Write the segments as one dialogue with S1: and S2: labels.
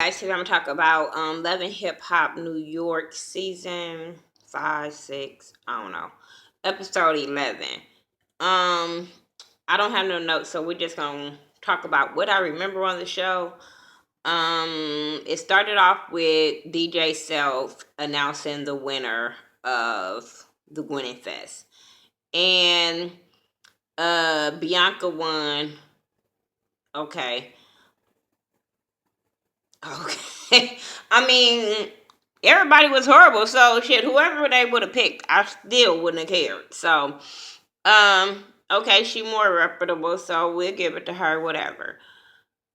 S1: guys, today I'm gonna talk about Love and Hip Hop New York season 5, 6, I don't know, episode 11. Um, I don't have no notes, so we're just gonna talk about what I remember on the show. It started off with DJ Self announcing the winner of the Winning Fest, and Bianca won. Okay, okay. I mean, everybody was horrible. So shit, whoever they would have picked, I still wouldn't have cared. So, okay, she more reputable, so we'll give it to her. Whatever.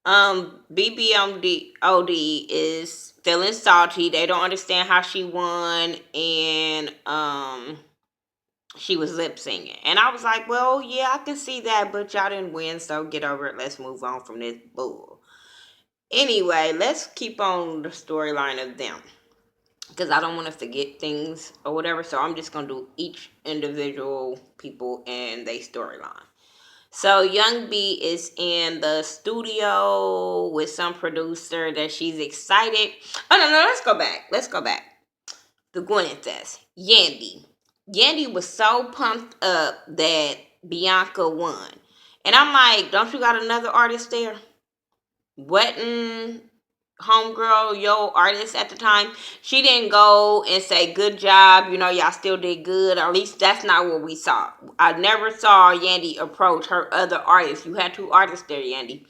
S1: BBMD is feeling salty. They don't understand how she won, and she was lip singing, and I was like, well, yeah, I can see that, but y'all didn't win, so get over it. Let's move on from this bull. Anyway, let's keep on the storyline of them, because I don't want to forget things or whatever. So I'm just gonna do each individual people and their storyline. So Young B is in the studio with some producer that she's excited. Oh no, let's go back. Let's go back. The Gwen Fest. Yandy. Yandy was so pumped up that Bianca won. And I'm like, don't you got another artist there? Wasn't homegirl your artist at the time? She didn't go and say good job, y'all still did good, or at least that's not what we saw. I never saw Yandy approach her other artists. You had two artists there, Yandy,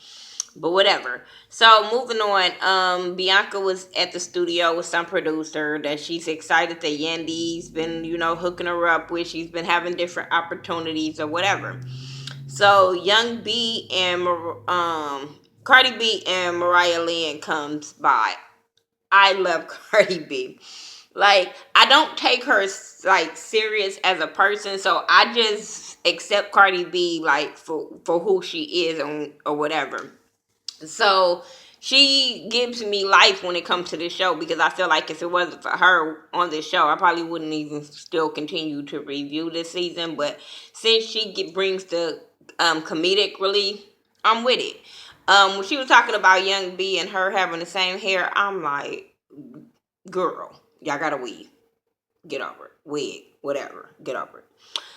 S1: but whatever. So moving on, Bianca was at the studio with some producer that she's excited that Yandy's been hooking her up with. She's been having different opportunities or whatever. So Young B and Cardi B and Mariah Lynn comes by. I love Cardi B. Like, I don't take her like serious as a person, so I just accept Cardi B like for who she is or whatever. So she gives me life when it comes to this show, because I feel like if it wasn't for her on this show, I probably wouldn't even still continue to review this season. But since she brings the comedic relief, I'm with it. When she was talking about Young B and her having the same hair, I'm like, girl, y'all got a weave. Get over it. Wig, whatever. Get over it.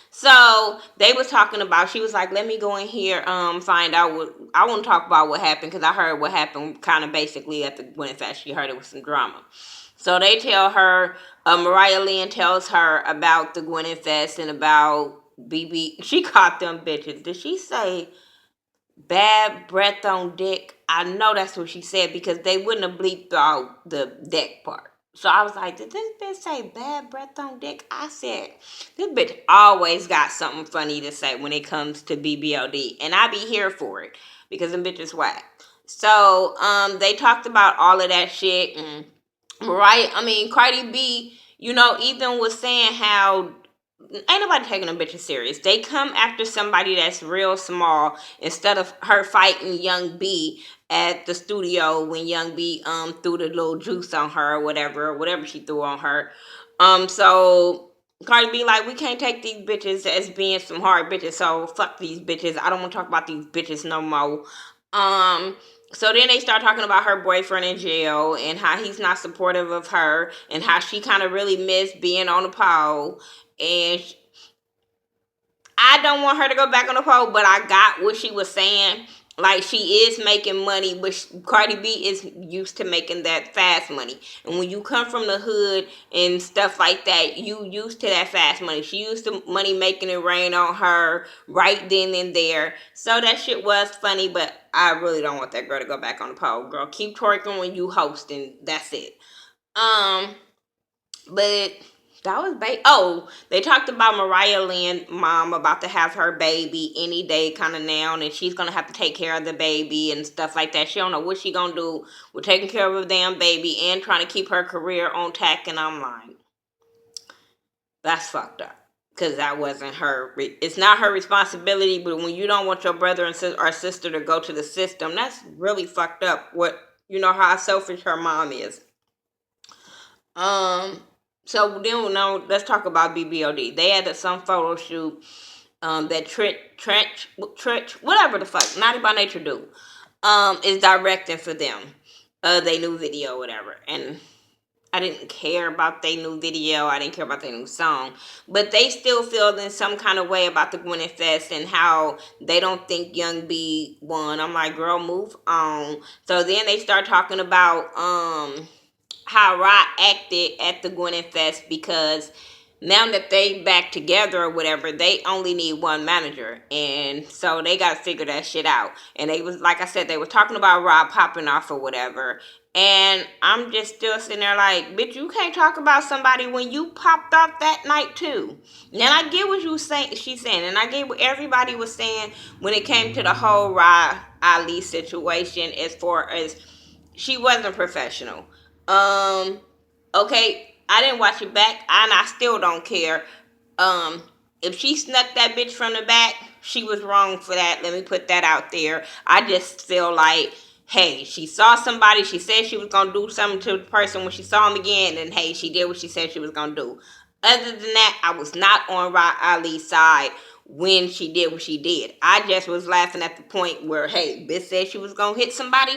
S1: So they was talking about. She was like, "Let me go in here, find out what I want to talk about what happened, because I heard what happened kind of basically at the when in fact she heard it was some drama." So they tell her, Mariah Lynn tells her about the Gwen Fest and about BB. She caught them bitches. Did she say bad breath on dick? I know that's what she said, because they wouldn't have bleeped out the dick part. So I was like, did this bitch say bad breath on dick? I said, this bitch always got something funny to say when it comes to BBLD. And I be here for it, because them bitches whack. So they talked about all of that shit. And Cardi B, even was saying how ain't nobody taking them bitches serious. They come after somebody that's real small, instead of her fighting Young B at the studio when Young B threw the little juice on her or whatever she threw on her. So Cardi B like, we can't take these bitches as being some hard bitches, so fuck these bitches. I don't want to talk about these bitches no more. So then they start talking about her boyfriend in jail and how he's not supportive of her, and how she kind of really missed being on the pole. And I don't want her to go back on the pole, but I got what she was saying. Like, she is making money, but Cardi B is used to making that fast money. And when you come from the hood and stuff like that, you used to that fast money. She used to money making it rain on her right then and there. So that shit was funny, but I really don't want that girl to go back on the pole. Girl, keep twerking when you hosting. That's it. But that was oh, they talked about Mariah Lynn mom about to have her baby any day kind of now, and she's gonna have to take care of the baby and stuff like that. She don't know what she gonna do with taking care of a damn baby and trying to keep her career on tack. And I'm like, that's fucked up, because that wasn't her. It's not her responsibility. But when you don't want your brother and or sister to go to the system, that's really fucked up. How selfish her mom is. Um, so then now let's talk about BBOD. They had some photo shoot. That Trench, whatever the fuck, Naughty by Nature do, is directing for them. they new video or whatever. And I didn't care about their new video. I didn't care about their new song. But they still feel in some kind of way about the Gwyneth Fest and how they don't think Young B won. I'm like, girl, move on. So then they start talking about how Rod acted at the Gwyneth Fest because now that they back together or whatever, they only need one manager, and so they got to figure that shit out. And they was, like I said, they were talking about Rob popping off or whatever, and I'm just still sitting there like, bitch, you can't talk about somebody when you popped off that night too. Now I get what you saying, she's saying, and I get what everybody was saying when it came to the whole Rob Ali situation, as far as she wasn't professional. Um, okay, I didn't watch it back, and I still don't care. Um, if she snuck that bitch from the back, she was wrong for that. Let me put that out there. I just feel like, hey, she saw somebody. She said she was gonna do something to the person when she saw him again, and hey, she did what she said she was gonna do. Other than that, I was not on Rod Ali's side when she did what she did. I just was laughing at the point where, hey, bitch said she was gonna hit somebody.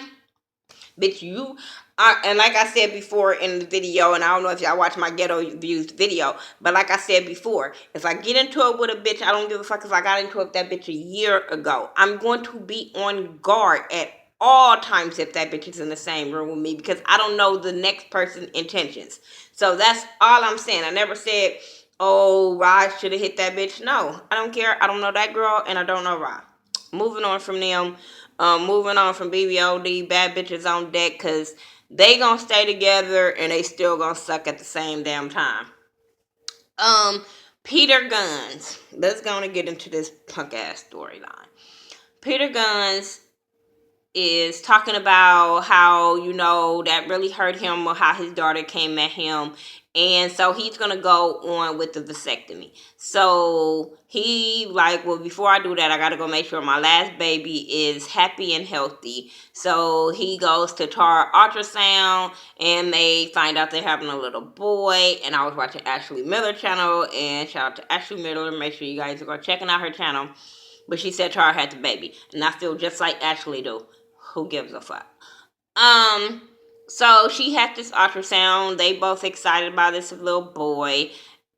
S1: Bitch, you are, and like I said before in the video, and I don't know if y'all watch my ghetto views video, but like I said before, if I get into it with a bitch, I don't give a fuck if I got into it with that bitch a year ago. I'm going to be on guard at all times if that bitch is in the same room with me, because I don't know the next person's intentions. So that's all I'm saying. I never said, oh, Rod should have hit that bitch. No, I don't care. I don't know that girl, and I don't know Rod. Moving on from them. Moving on from BBOD, bad bitches on deck, because they gonna stay together and they still gonna suck at the same damn time. Um, Peter Guns. Let's go get into this punk ass storyline. Peter Guns is talking about how, that really hurt him, or how his daughter came at him. And so he's going to go on with the vasectomy. So he like, well, before I do that, I got to go make sure my last baby is happy and healthy. So he goes to Tara ultrasound, and they find out they're having a little boy. And I was watching Ashley Miller channel, and shout out to Ashley Miller. Make sure you guys are checking out her channel. But she said Tara had the baby. And I feel just like Ashley do. Who gives a fuck? Um, so she had this ultrasound. They both excited about this little boy.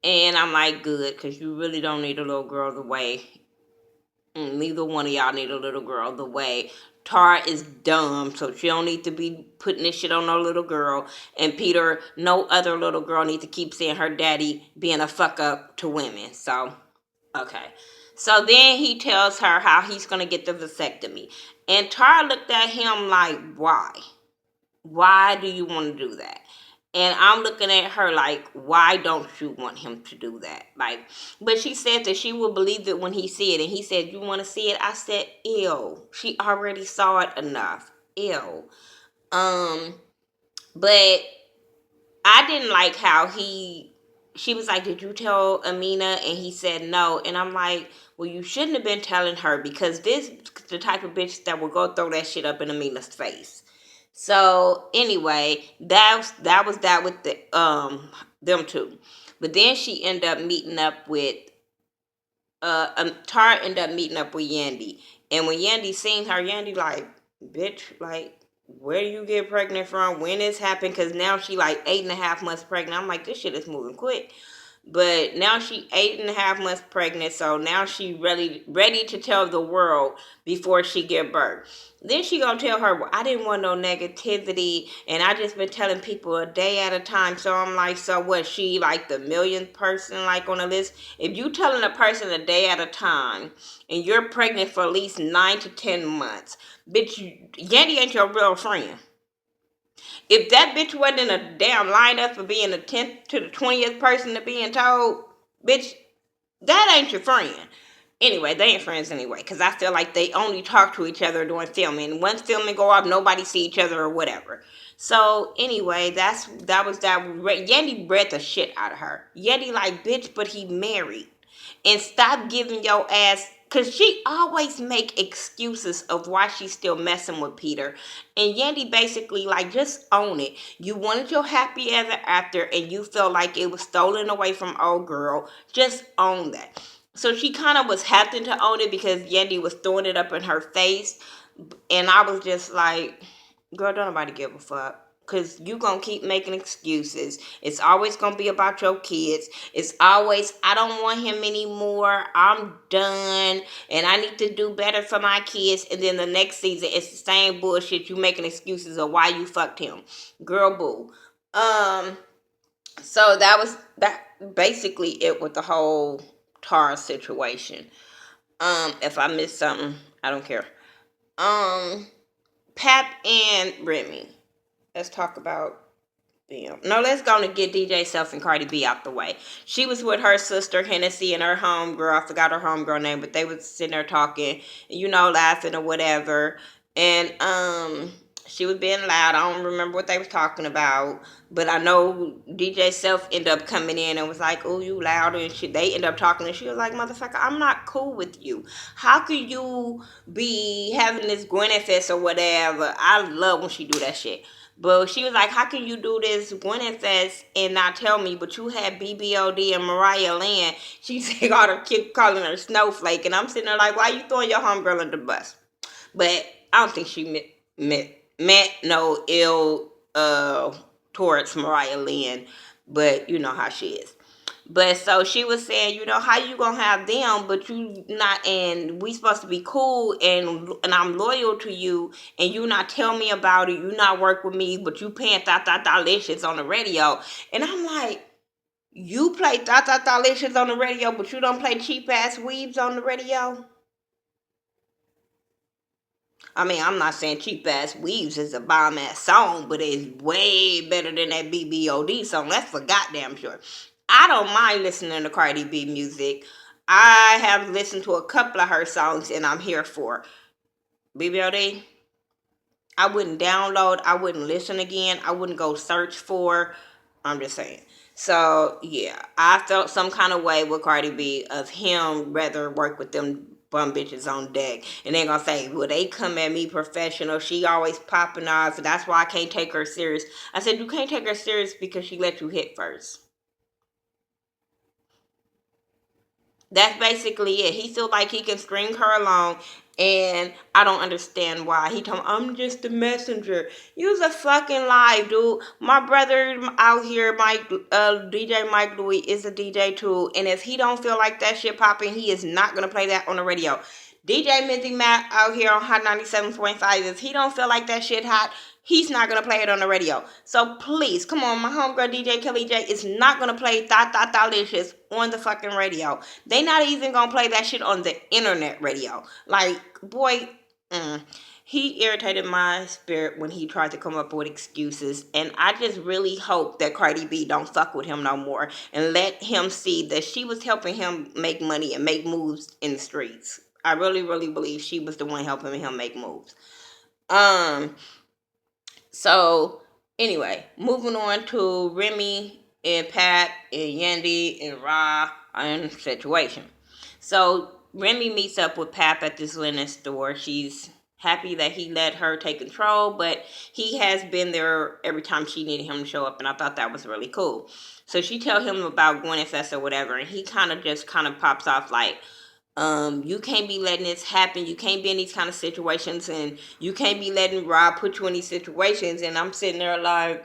S1: And I'm like, good, because you really don't need a little girl the way. Neither one of y'all need a little girl the way. Tara is dumb, so she don't need to be putting this shit on no little girl. And Peter, no other little girl need to keep seeing her daddy being a fuck up to women. So, okay. So then he tells her how he's going to get the vasectomy. And Tara looked at him like, why? Why do you want to do that? And I'm looking at her like, why don't you want him to do that? Like, but she said that she will believe it when he see it. And he said, you want to see it? I said, ew. She already saw it enough. Ew. But I didn't like how she was like, did you tell Amina? And he said no. And I'm like, well, you shouldn't have been telling her, because this the type of bitch that will go throw that shit up in Amina's face. So anyway, that was that with the them two. But then she ended up meeting up with Tara ended up meeting up with Yandy. And when Yandy seen her, Yandy like, bitch, like, where do you get pregnant from? When this happened? Because now she like 8.5 months pregnant. I'm like, this shit is moving quick. But now she 8.5 months pregnant, so now she ready to tell the world before she give birth. Then she gonna tell her, well, I didn't want no negativity, and I just been telling people a day at a time. So I'm like, so what? She like the millionth person like on the list? If you telling a person a day at a time, and you're pregnant for at least 9 to 10 months, bitch, Yandy ain't your real friend. If that bitch wasn't in a damn lineup for being the 10th to the 20th person to being told, bitch, that ain't your friend. Anyway, they ain't friends anyway, because I feel like they only talk to each other during filming. Once filming go off, nobody see each other or whatever. So anyway, that was that. Yandy read the shit out of her. Yandy like, bitch, but he married. And stop giving your ass, because she always make excuses of why she's still messing with Peter. And Yandy basically like, just own it. You wanted your happy ever after, and you felt like it was stolen away from old girl. Just own that. So she kind of was having to own it because Yandy was throwing it up in her face. And I was just like, Girl, don't nobody give a fuck. Cause you gonna keep making excuses. It's always gonna be about your kids. It's always, I don't want him anymore. I'm done. And I need to do better for my kids. And then the next season it's the same bullshit. You making excuses of why you fucked him. Girl boo. So that was that basically it with the whole Tara situation. If I missed something, I don't care. Um Pap and Remy. Let's talk about them. No, let's go and get DJ Self and Cardi B out the way. She was with her sister Hennessy and her homegirl. I forgot her homegirl name, but they was sitting there talking, laughing or whatever. And she was being loud. I don't remember what they was talking about, but I know DJ Self ended up coming in and was like, "Oh, you loud," and they ended up talking, and she was like, "Motherfucker, I'm not cool with you. How could you be having this Gwyneth fest or whatever?" I love when she do that shit. But she was like, "How can you do this Gwyneth fest and not tell me?" But you had BBOD and Mariah Land. She said all her kids calling her Snowflake, and I'm sitting there like, "Why you throwing your homegirl under the bus?" But I don't think she meant no ill towards Mariah Lynn, but you know how she is. But so she was saying, how you gonna have them, but you not, and we supposed to be cool, and I'm loyal to you, and you not tell me about it, you not work with me, but you paying Licious on the radio, and I'm like, you play Licious on the radio, but you don't play cheap ass weaves on the radio. I mean, I'm not saying Cheap Ass Weaves is a bomb ass song, but it's way better than that BBOD song. That's for goddamn sure. I don't mind listening to Cardi B music. I have listened to a couple of her songs and I'm here for BBOD. I wouldn't download, I wouldn't listen again, I wouldn't go search for. I'm just saying. So yeah, I felt some kind of way with Cardi B of him rather work with them bum bitches on deck. And they gonna say, well, they come at me professional. She always popping off. That's why I can't take her serious. I said, you can't take her serious because she let you hit first. That's basically it. He feel like he can string her along, and I don't understand why. He told me, I'm just a messenger. You's a fucking lie, dude. My brother out here, DJ Mike Louis, is a DJ too, and if he don't feel like that shit popping, he is not gonna play that on the radio. DJ Minzy Matt out here on Hot 97.5, if he don't feel like that shit hot, he's not gonna play it on the radio. So please, come on, my homegirl DJ Kelly J is not gonna play Licious on the fucking radio. They not even gonna play that shit on the internet radio. Like, boy, he irritated my spirit when he tried to come up with excuses. And I just really hope that Cardi B don't fuck with him no more and let him see that she was helping him make money and make moves in the streets. I really, really believe she was the one helping him make moves. Um, so anyway, moving on to Remy and Pat and Yandy and Ra and situation. So Remy meets up with Pap at this linen store. She's happy that he let her take control, but he has been there every time she needed him to show up, and I thought that was really cool. So she tell him about Gwen Fest or whatever, and he kind of pops off like, you can't be letting this happen. You can't be in these kind of situations, and you can't be letting Rob put you in these situations. And I'm sitting there like,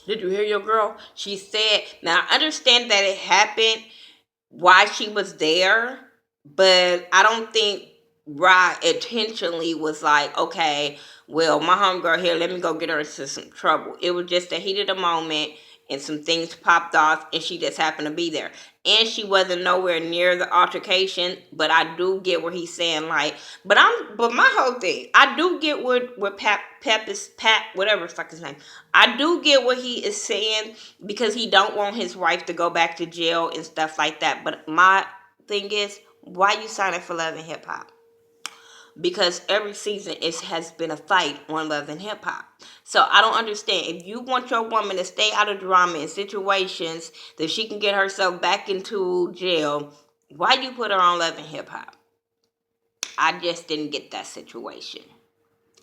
S1: did you hear your girl? She said, now I understand that it happened, why she was there, but I don't think Rod intentionally was like, okay, well, my homegirl here, let me go get her into some trouble. It was just a heat of the moment and some things popped off and she just happened to be there. And she wasn't nowhere near the altercation, but I do get where he's saying like, but my whole thing, I do get what Pat, whatever the fuck his name. I do get what he is saying because he don't want his wife to go back to jail and stuff like that. But my thing is, why you signing for Love and Hip Hop? Because every season it has been a fight on Love and Hip Hop. So I don't understand. If you want your woman to stay out of drama and situations that she can get herself back into jail, why you put her on Love and Hip Hop? I just didn't get that situation.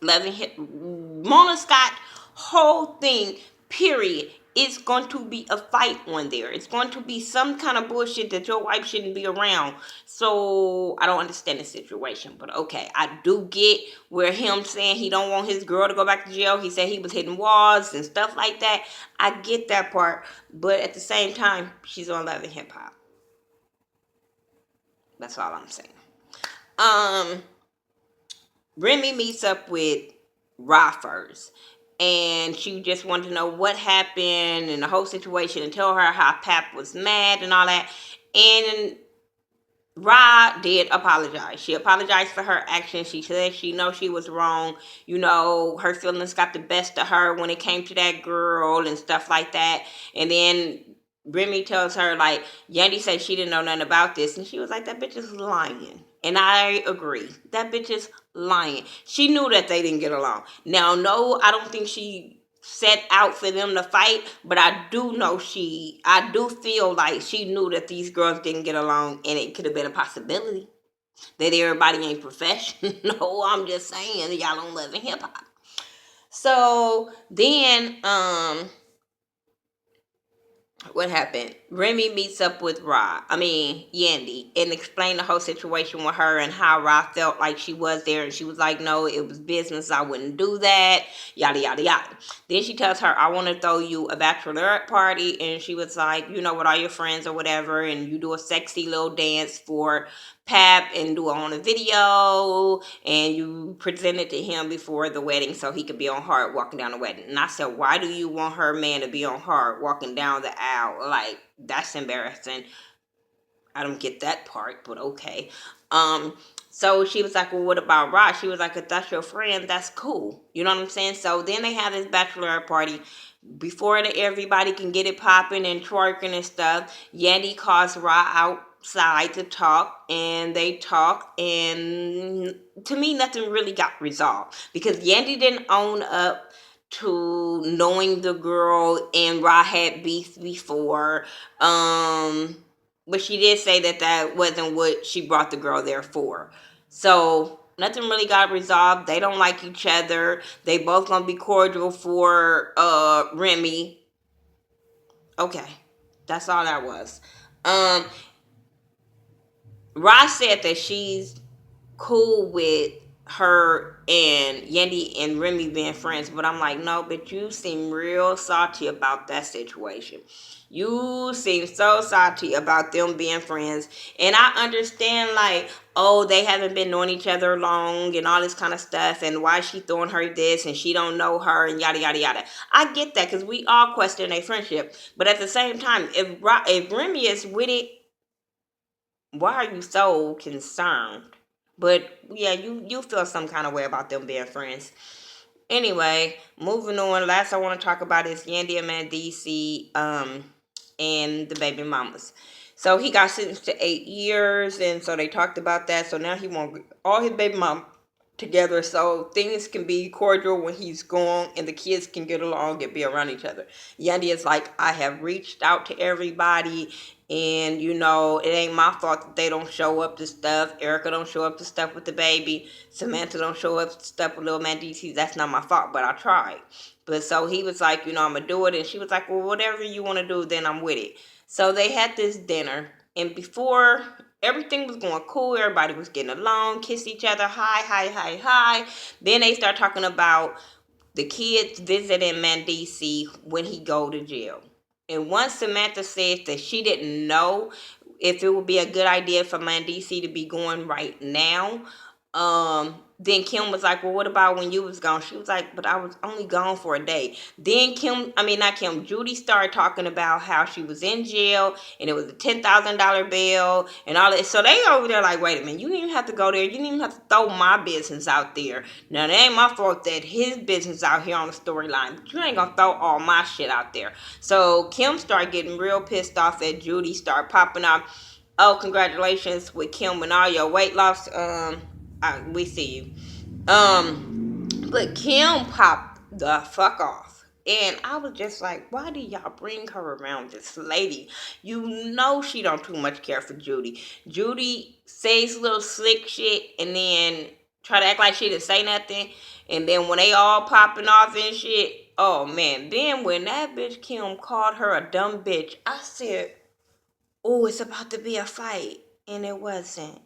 S1: Love and Hip Mona Scott whole thing period it's going to be a fight on there. It's going to be some kind of bullshit that your wife shouldn't be around. So I don't understand the situation, but okay, I do get where him saying he don't want his girl to go back to jail. He said he was hitting walls and stuff like that. I get that part, but at the same time, she's on Love and Hip Hop. That's all I'm saying. Um, Remy meets up with Ra first, and she just wanted to know what happened and the whole situation, and tell her how Pap was mad and all that. And Ra did apologize. She apologized for her actions. She said she knows she was wrong. You know, her feelings got the best of her when it came to that girl and stuff like that. And then Remy tells her, like, Yandy said she didn't know nothing about this. And she was like, that bitch is lying. And I agree. That bitch is lying. She knew that they didn't get along. Now, no, I don't think she set out for them to fight, but I do feel like she knew that these girls didn't get along, and it could have been a possibility that everybody ain't professional. I'm just saying, y'all don't love hip hop. So then, what happened? Remy meets up with Yandy, and explained the whole situation with her and how Ra felt like she was there. And she was like, no, it was business. I wouldn't do that. Yada, yada, yada. Then she tells her, I want to throw you a bachelorette party. And she was like, you know, with all your friends or whatever. And you do a sexy little dance for Pap and do it on a video, and you present it to him before the wedding so he could be on hard walking down the wedding. And I said, why do you want her man to be on hard walking down the aisle? Like, that's embarrassing. I don't get that part, but okay. So she was like, well, what about Ross? She was like, if that's your friend, that's cool. You know what I'm saying? So then they have this bachelorette party. Before everybody can get it popping and twerking and stuff, Yandy calls Ra outside to talk, and they talk, and to me, nothing really got resolved because Yandy didn't own up to knowing the girl, and Ra had beef before. But she did say that that wasn't what she brought the girl there for. So nothing really got resolved. They don't like each other. They both gonna be cordial for Remy. Okay. That's all that was. Um Ross said that she's cool with her and Yandy and Remy being friends, but I'm like, no, but you seem real salty about that situation. You seem so salty about them being friends. And I understand, like, oh, they haven't been knowing each other long and all this kind of stuff, and why she throwing her this and she don't know her and yada yada yada. I get that because we all question a friendship. But at the same time, if Remy is with it, why are you so concerned? But yeah, you feel some kind of way about them being friends. Anyway, moving on. Last I want to talk about is Yandy and Mandisi, and the baby mamas. So he got sentenced to 8 years, and so they talked about that. So now he want all his baby mom together, so things can be cordial when he's gone, and the kids can get along and be around each other. Yandy is like, I have reached out to everybody, and you know, it ain't my fault that they don't show up to stuff. Erica don't show up to stuff with the baby. Samantha don't show up to stuff with little man DC. That's not my fault, but I tried. But so he was like, you know, I'm gonna do it, and she was like, well, whatever you want to do, then I'm with it. So they had this dinner, and before everything was going cool, everybody was getting along, kiss each other, hi, hi, hi, hi. Then they start talking about the kids visiting Mandisi when he go to jail. And once Samantha said that she didn't know if it would be a good idea for Mandisi to be going right now, then Kim was like, well, what about when you was gone? She was like, but I was only gone for a day. Then not Kim, Judy started talking about how she was in jail and it was a $10,000 bill and all that. So they over there like, wait a minute, you didn't even have to go there. You didn't even have to throw my business out there. Now, it ain't my fault that his business out here on the storyline, but you ain't gonna throw all my shit out there. So Kim started getting real pissed off at Judy, started popping up, oh, congratulations with Kim and all your weight loss. We see you. But Kim popped the fuck off. And I was just like, why do y'all bring her around this lady? You know she don't too much care for Judy. Judy says little slick shit and then try to act like she didn't say nothing. And then when they all popping off and shit, Oh man, then when that bitch Kim called her a dumb bitch, I said, oh, it's about to be a fight. And it wasn't.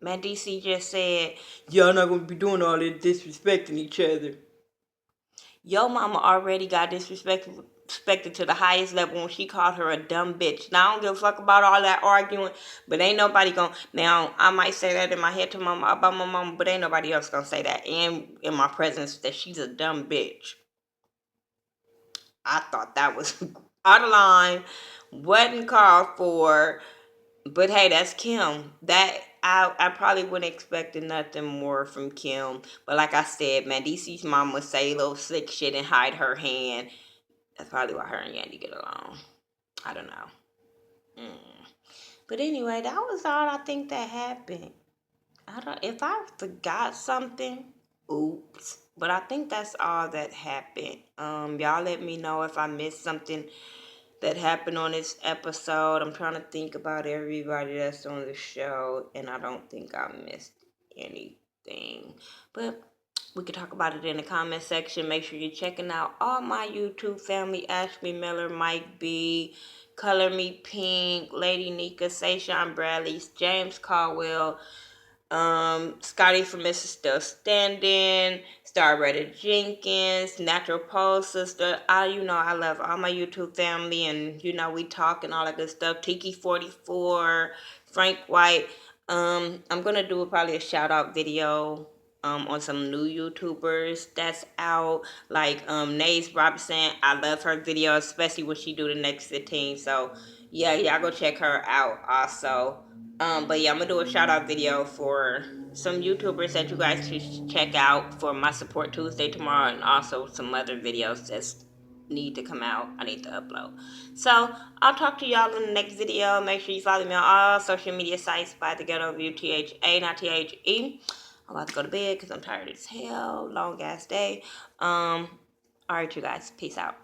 S1: Man, DC just said, y'all not gonna be doing all this disrespecting each other. Yo mama already got disrespected to the highest level when she called her a dumb bitch. Now I don't give a fuck about all that arguing, but ain't nobody gonna. Now I might say that in my head to mama about my mama, but ain't nobody else gonna say that and in my presence that she's a dumb bitch. I thought that was out of line, wasn't called for. But hey, that's Kim. That I probably wouldn't expect nothing more from Kim. But like I said, man, DC's mom would say little slick shit and hide her hand. That's probably why her and Yandy get along. I don't know. But anyway, that was all I think that happened. I don't. If I forgot something, oops. But I think that's all that happened. Y'all let me know if I missed something that happened on this episode. I'm trying to think about everybody that's on the show, and I don't think I missed anything. But we could talk about it in the comment section. Make sure you're checking out all my YouTube family: Ashley Miller, Mike B, Color Me Pink, Lady Nika, Sayshawn Bradley, James Caldwell, Scotty from Mrs. Still Standing, Starretta Jenkins, Natural Pole Sister. I love all my YouTube family, and we talk and all that good stuff. Tiki44, Frank White. I'm gonna do probably a shout out video on some new YouTubers that's out, like Nays Robinson. I love her videos, especially when she do the next 15. So yeah, y'all go check her out also. But yeah, I'm gonna do a shout out video for some YouTubers that you guys should check out for my support Tuesday tomorrow, and also some other videos that need to come out. I need to upload. So I'll talk to y'all in the next video. Make sure you follow me on all social media sites by the Ghetto View, THA, not THE. I'm about to go to bed because I'm tired as hell. Long ass day. All right, you guys. Peace out.